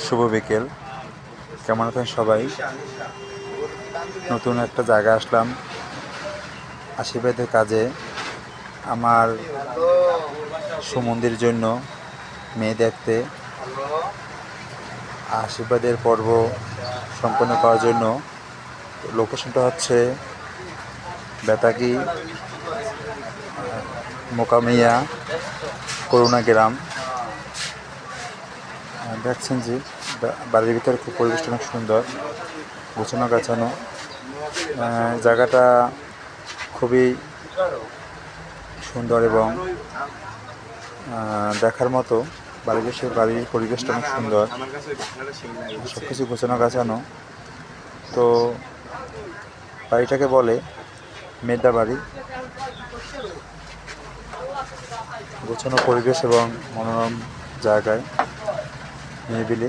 শুভ বিকেল। কেমন আছেন সবাই? নতুন একটা জায়গায় আসলাম আশীর্বাদের কাজে। আমার সুমন্দির জন্য মেয়ে দেখতে আশীর্বাদের পর্ব সম্পন্ন করার জন্য। লোকেশনটা হচ্ছে বেতাগী মোকামিয়া করুণা গ্রাম। দেখছেন যে বাড়ির ভিতরে খুব পরিবেশটা অনেক সুন্দর, গোছানো গাছানো। জায়গাটা খুবই সুন্দর এবং দেখার মতো। বাড়ির পরিবেশটা অনেক সুন্দর, সব কিছু গোছানো গাছানো। তো বাড়িটাকে বলে মেড্ডা বাড়ি। গোছানো পরিবেশ এবং মনোরম জায়গায় নিরিবিলি।